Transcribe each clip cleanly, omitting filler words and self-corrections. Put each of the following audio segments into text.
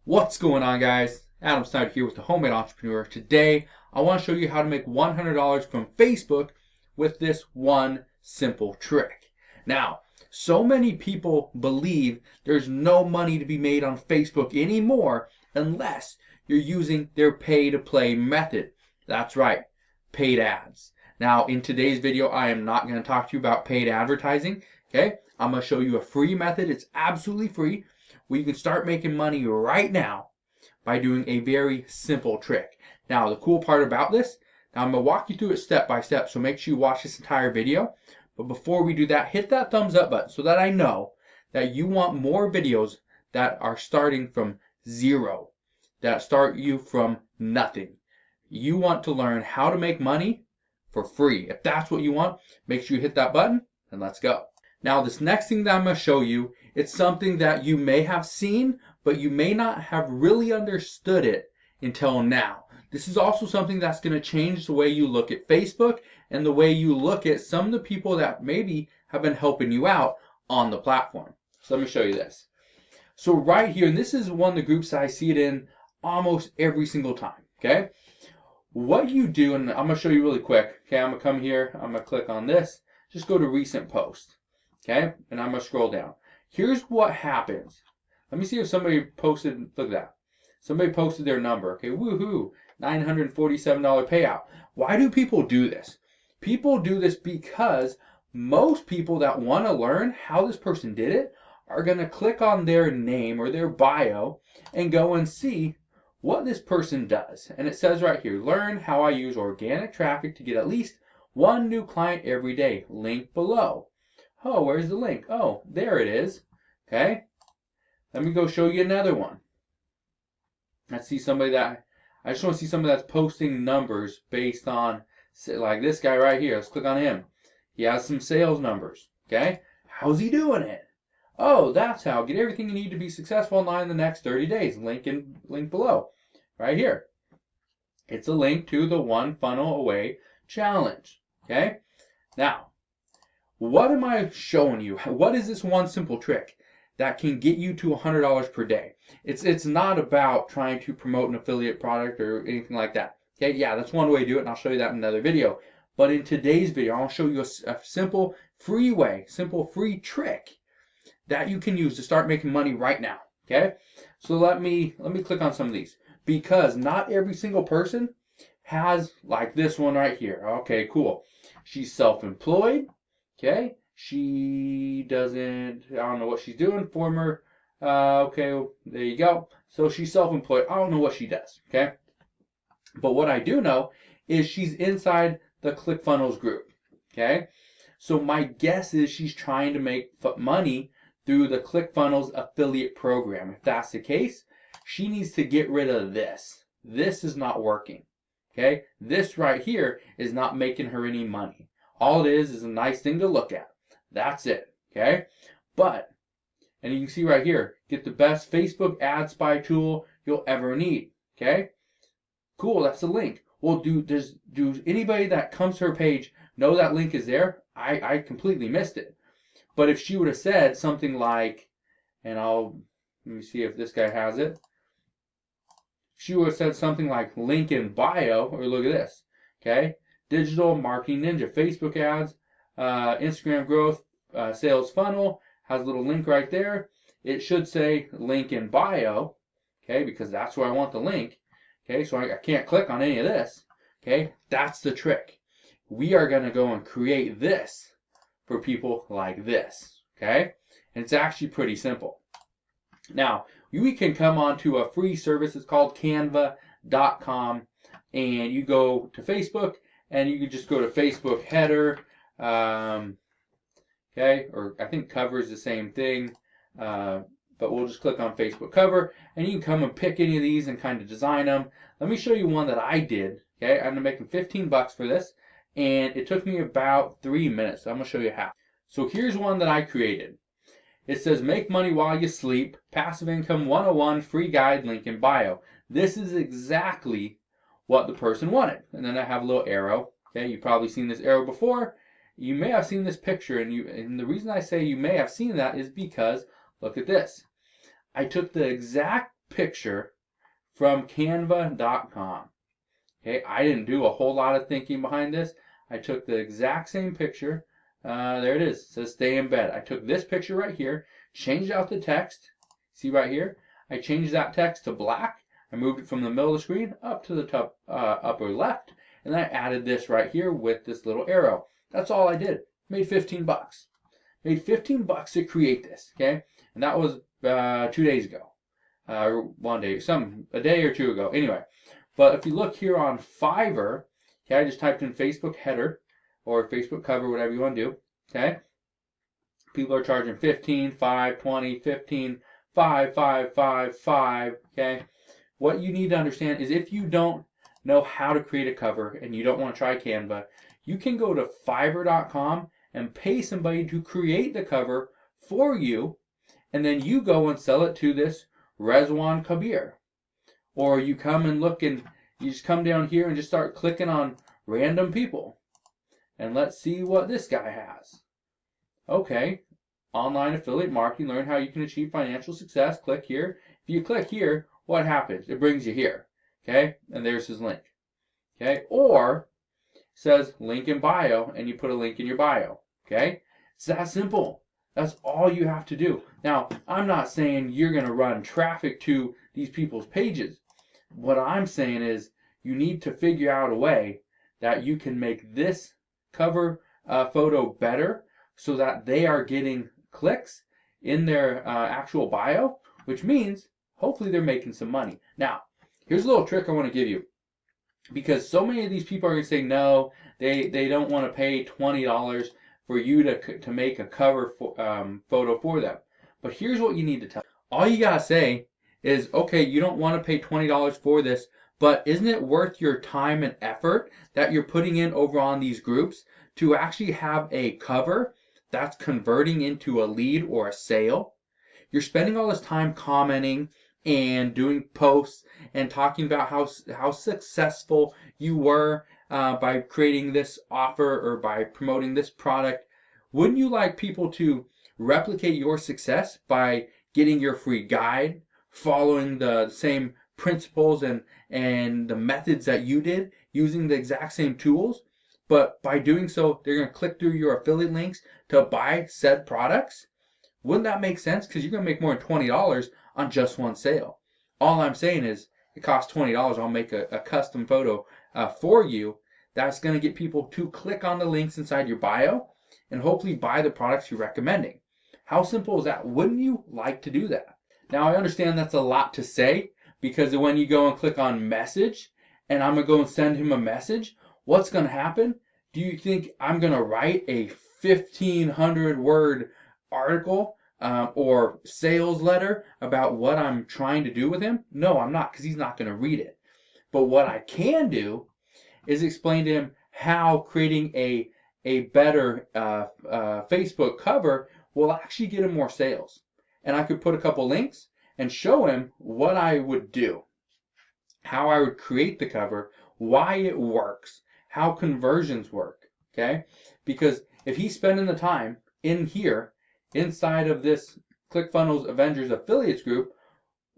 What's going on, guys? Adam Snyder here with the Homemade Entrepreneur. Today, I want to show you how to make $100 from Facebook with this one simple trick. Now, so many people believe there's no money to be made on Facebook anymore unless you're using their pay-to-play method. That's right, paid ads. Now, in today's video, I am not going to talk to you about paid advertising. Okay, I'm going to show you a free method. It's absolutely free, where you can start making money right now by doing a very simple trick. Now, the cool part about this, now I'm going to walk you through it step by step, so make sure you watch this entire video. But before we do that, hit that thumbs up button so that I know that you want more videos that are starting from zero, that start you from nothing. You want to learn how to make money for free. If that's what you want, make sure you hit that button and let's go. Now, this next thing that I'm going to show you, it's something that you may have seen, but you may not have really understood it until now. This is also something that's going to change the way you look at Facebook and the way you look at some of the people that maybe have been helping you out on the platform. So let me show you this. So right here, and this is one of the groups that I see it in almost every single time, okay? What you do, and I'm going to show you really quick, okay? I'm going to come here, I'm going to click on this, just go to recent post, okay? And I'm going to scroll down. Here's what happens. Let me see if somebody posted, look at that. Somebody posted their number, okay? Woohoo, $947 payout. Why do people do this? People do this because most people that want to learn how this person did it are going to click on their name or their bio and go and see what this person does. And it says right here, learn how I use organic traffic to get at least one new client every day. Link below. Oh, where's the link? Oh, there it is. Okay. Let me go show you another one. Let's see somebody that, I just want to see somebody that's posting numbers based on, like this guy right here. Let's click on him. He has some sales numbers. Okay. How's he doing it? Oh, that's how. Get everything you need to be successful online in the next 30 days. Link below. Right here. It's a link to the One Funnel Away Challenge. Okay? Now, what am I showing you? What is this one simple trick that can get you to $100 per day? It's not about trying to promote an affiliate product or anything like that. Okay? Yeah, that's one way to do it, and I'll show you that in another video. But in today's video, I'll show you a simple free way, simple free trick that you can use to start making money right now. Okay? So let me click on some of these, because not every single person has like this one right here. Okay, cool. She's self-employed. Okay? She doesn't, I don't know what she's doing. Former, okay, well, there you go. So she's self-employed. I don't know what she does. Okay? But what I do know is she's inside the ClickFunnels group. Okay? So my guess is she's trying to make money through the ClickFunnels affiliate program. If that's the case, she needs to get rid of this. This is not working. Okay? This right here is not making her any money. All it is a nice thing to look at. That's it. Okay? But, and you can see right here, get the best Facebook ad spy tool you'll ever need. Okay? Cool, that's the link. Well, do anybody that comes to her page know that link is there? I completely missed it. But if she would have said something like, and let me see if this guy has it. She would have said something like link in bio, or look at this. Okay? Digital Marketing Ninja, Facebook ads, Instagram growth, sales funnel, has a little link right there. It should say link in bio, okay, because that's where I want the link. Okay, so I can't click on any of this. Okay, that's the trick. We are going to go and create this for people like this. Okay, and it's actually pretty simple. Now, we can come on to a free service. It's called Canva.com, and you go to Facebook, and you can just go to Facebook header, okay, or I think cover is the same thing, but we'll just click on Facebook cover, and you can come and pick any of these and kind of design them. Let me show you one that I did. Okay, I'm making 15 bucks for this, and it took me about 3 minutes. So I'm going to show you how. So here's one that I created. It says, make money while you sleep, passive income 101, free guide, link in bio. This is exactly what the person wanted. And then I have a little arrow. Okay, you've probably seen this arrow before. You may have seen this picture, and the reason I say you may have seen that is because, look at this. I took the exact picture from Canva.com. Okay, I didn't do a whole lot of thinking behind this. I took the exact same picture. There it is. It says stay in bed. I took this picture right here, changed out the text. See right here? I changed that text to black. I moved it from the middle of the screen up to the top upper left, and then I added this right here with this little arrow. That's all I did. Made 15 bucks. Made 15 bucks to create this. Okay, and that was 2 days ago. One day, a day or two ago. Anyway, but if you look here on Fiverr, okay, I just typed in Facebook header or Facebook cover, whatever you want to do. Okay, people are charging 15, 5, 20, 15, 5, 5, 5, 5. Okay, what you need to understand is if you don't know how to create a cover and you don't want to try Canva, you can go to Fiverr.com and pay somebody to create the cover for you, and then you go and sell it to this Rezwan Kabir. Or you come and look and you just come down here and just start clicking on random people. And let's see what this guy has. Okay, online affiliate marketing, learn how you can achieve financial success. Click here. If you click here, what happens? It brings you here. Okay, and there's his link. Okay, or it says link in bio and you put a link in your bio. Okay, it's that simple. That's all you have to do. Now, I'm not saying you're going to run traffic to these people's pages. What I'm saying is you need to figure out a way that you can make this cover photo better so that they are getting clicks in their actual bio, which means hopefully they're making some money. Now, here's a little trick I want to give you, because so many of these people are going to say no, they don't want to pay $20 for you to make a cover photo for them. But here's what you need to tell them. All you gotta say is, okay, you don't want to pay $20 for this, but isn't it worth your time and effort that you're putting in over on these groups to actually have a cover that's converting into a lead or a sale? You're spending all this time commenting and doing posts and talking about how successful you were by creating this offer or by promoting this product. Wouldn't you like people to replicate your success by getting your free guide, following the same principles and the methods that you did, using the exact same tools? But by doing so, they're going to click through your affiliate links to buy said products? Wouldn't that make sense? Because you're going to make more than $20 on just one sale. All I'm saying is it costs $20. I'll make a custom photo for you that's going to get people to click on the links inside your bio and hopefully buy the products you're recommending. How simple is that? Wouldn't you like to do that? Now, I understand that's a lot to say, because when you go and click on message and I'm going to go and send him a message, what's going to happen? Do you think I'm going to write a 1,500 word article or sales letter about what I'm trying to do with him? No, I'm not, because he's not going to read it. But what I can do is explain to him how creating a better Facebook cover will actually get him more sales. And I could put a couple links and show him what I would do, how I would create the cover, why it works, how conversions work. Okay? Because if he's spending the time in here, inside of this ClickFunnels Avengers affiliates group,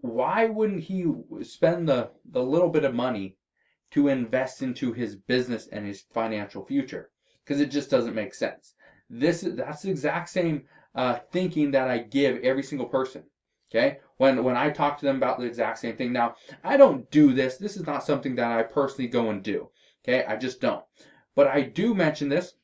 why wouldn't he spend the little bit of money to invest into his business and his financial future? Because it just doesn't make sense. That's the exact same thinking that I give every single person. Okay, when I talk to them about the exact same thing. Now, I don't do this. This is not something that I personally go and do. Okay, I just don't. But I do mention this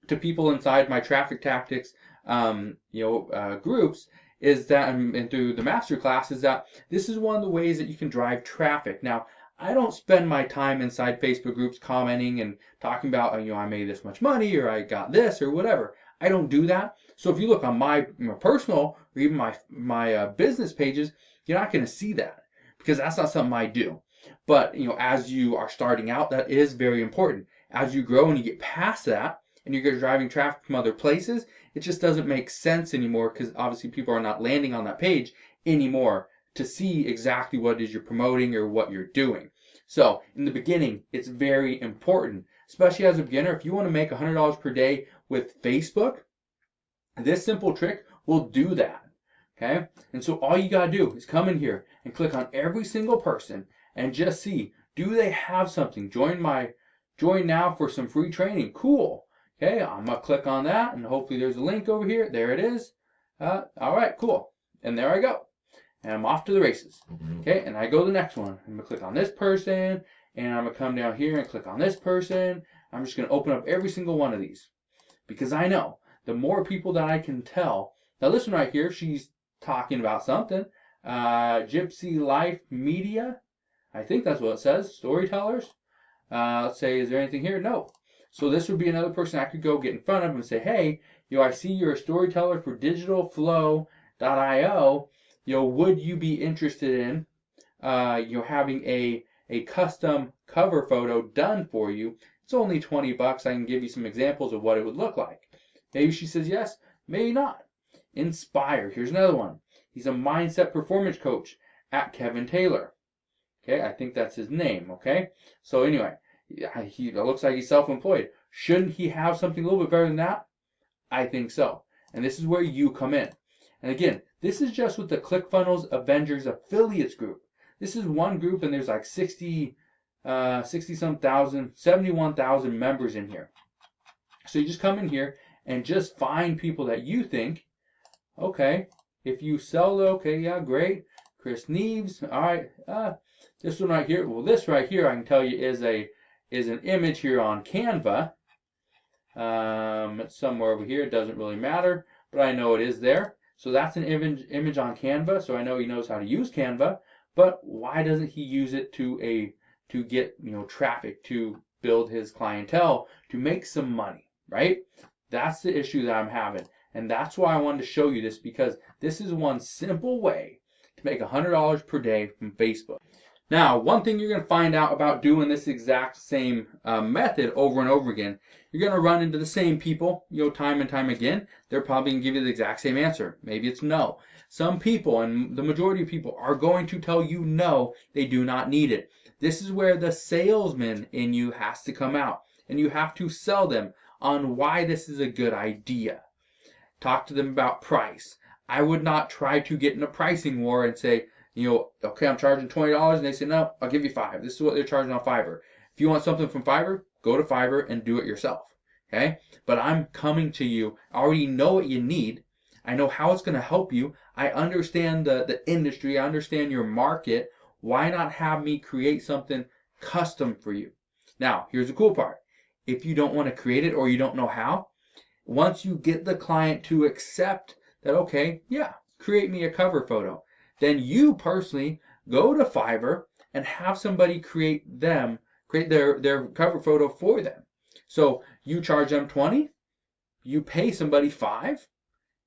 to people inside my traffic tactics groups, is that, and through the masterclass, is that this is one of the ways that you can drive traffic. Now, I don't spend my time inside Facebook groups commenting and talking about, I made this much money, or I got this, or whatever. I don't do that. So if you look on my personal or even my business pages, you're not going to see that, because that's not something I do. But as you are starting out, that is very important. As you grow and you get past that, and you're driving traffic from other places, it just doesn't make sense anymore, because obviously people are not landing on that page anymore to see exactly what it is you're promoting or what you're doing. So in the beginning, it's very important, especially as a beginner. If you want to make $100 per day with Facebook, this simple trick will do that. Okay, and so all you gotta do is come in here and click on every single person and just see, do they have something? Join now for some free training. Cool. Okay, I'm gonna click on that and hopefully there's a link over here. There it is. All right, cool. And there I go. And I'm off to the races. Okay, and I go to the next one. I'm gonna click on this person and I'm gonna come down here and click on this person. I'm just gonna open up every single one of these because I know the more people that I can tell. Now this one right here, she's talking about something. Gypsy Life Media. I think that's what it says. Storytellers. Let's say, is there anything here? No. So this would be another person I could go get in front of and say, hey, I see you're a storyteller for digitalflow.io. Would you be interested in, having a custom cover photo done for you? It's only 20 bucks. I can give you some examples of what it would look like. Maybe she says yes, maybe not. Inspire. Here's another one. He's a mindset performance coach at Kevin Taylor. Okay, I think that's his name. Okay, so anyway, it looks like he's self-employed. Shouldn't he have something a little bit better than that? I think so. And this is where you come in. And again, this is just with the ClickFunnels Avengers Affiliates group. This is one group, and there's like 71,000 members in here. So you just come in here and just find people that you think, okay, if you sell, okay, yeah, great. Chris Neves, all right. This one right here, well, this right here, I can tell you is an image here on Canva. It's somewhere over here. It doesn't really matter, but I know it is there. So that's an image on Canva. So I know he knows how to use Canva. But why doesn't he use it to get traffic, to build his clientele, to make some money, right? That's the issue that I'm having. And that's why I wanted to show you this, because this is one simple way to make $100 per day from Facebook. Now, one thing you're going to find out about doing this exact same method over and over again, you're going to run into the same people, time and time again. They're probably going to give you the exact same answer. Maybe it's no. Some people, and the majority of people, are going to tell you no, they do not need it. This is where the salesman in you has to come out, and you have to sell them on why this is a good idea. Talk to them about price. I would not try to get in a pricing war and say, okay, I'm charging $20, and they say, no, I'll give you $5. This is what they're charging on Fiverr. If you want something from Fiverr, go to Fiverr and do it yourself, okay? But I'm coming to you. I already know what you need. I know how it's going to help you. I understand the industry. I understand your market. Why not have me create something custom for you? Now, here's the cool part. If you don't want to create it or you don't know how, once you get the client to accept that, okay, yeah, create me a cover photo, then you personally go to Fiverr and have somebody create their cover photo for them. So you charge them $20, you pay somebody $5,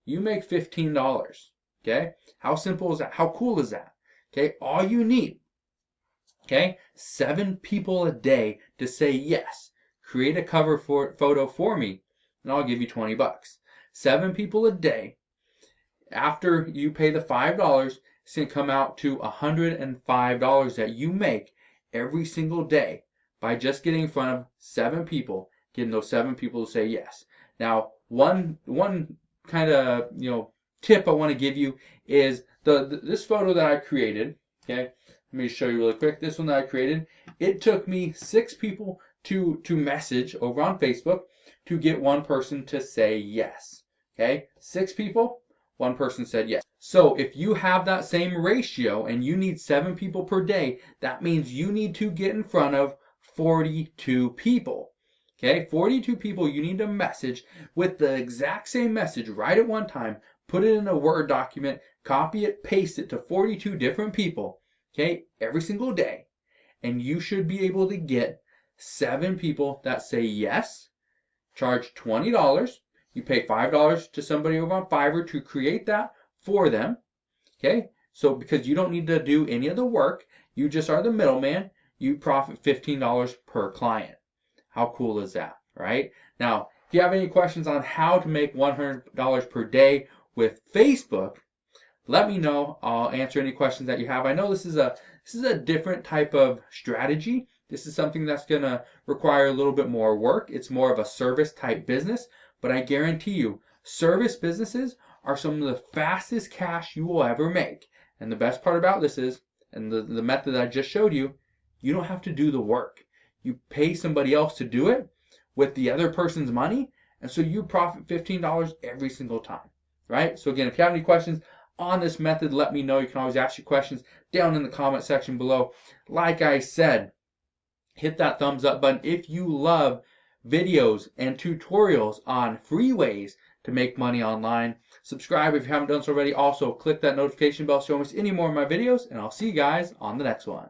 you make $15. Okay? How simple is that? How cool is that? Okay? All you need, okay, 7 people a day to say yes. Create a cover photo for me, and I'll give you 20 bucks. 7 people a day. After you pay the $5, it's going to come out to $105 that you make every single day by just getting in front of 7 people, getting those 7 people to say yes. Now, one kind of tip I want to give you is this photo that I created. Okay, let me show you really quick. This one that I created, it took me 6 people to message over on Facebook to get one person to say yes. Okay, 6 people, 1 person said yes. So if you have that same ratio and you need 7 people per day, that means you need to get in front of 42 people. Okay, 42 people you need to message with the exact same message right at one time. Put it in a Word document, copy it, paste it to 42 different people, okay, every single day. And you should be able to get 7 people that say yes, charge $20. You pay $5 to somebody over on Fiverr to create that for them. Okay, so because you don't need to do any of the work, you just are the middleman, you profit $15 per client. How cool is that, right? Now, if you have any questions on how to make $100 per day with Facebook, let me know. I'll answer any questions that you have. I know this is a different type of strategy. This is something that's going to require a little bit more work. It's more of a service type business, but I guarantee you, service businesses are some of the fastest cash you will ever make. And the best part about this is, and the method that I just showed you, you don't have to do the work. You pay somebody else to do it with the other person's money, and so you profit $15 every single time, right? So again, if you have any questions on this method, let me know. You can always ask your questions down in the comment section below. Like I said, hit that thumbs up button if you love videos and tutorials on free ways to make money online. Subscribe if you haven't done so already. Also, click that notification bell so you don't miss any more of my videos, and I'll see you guys on the next one.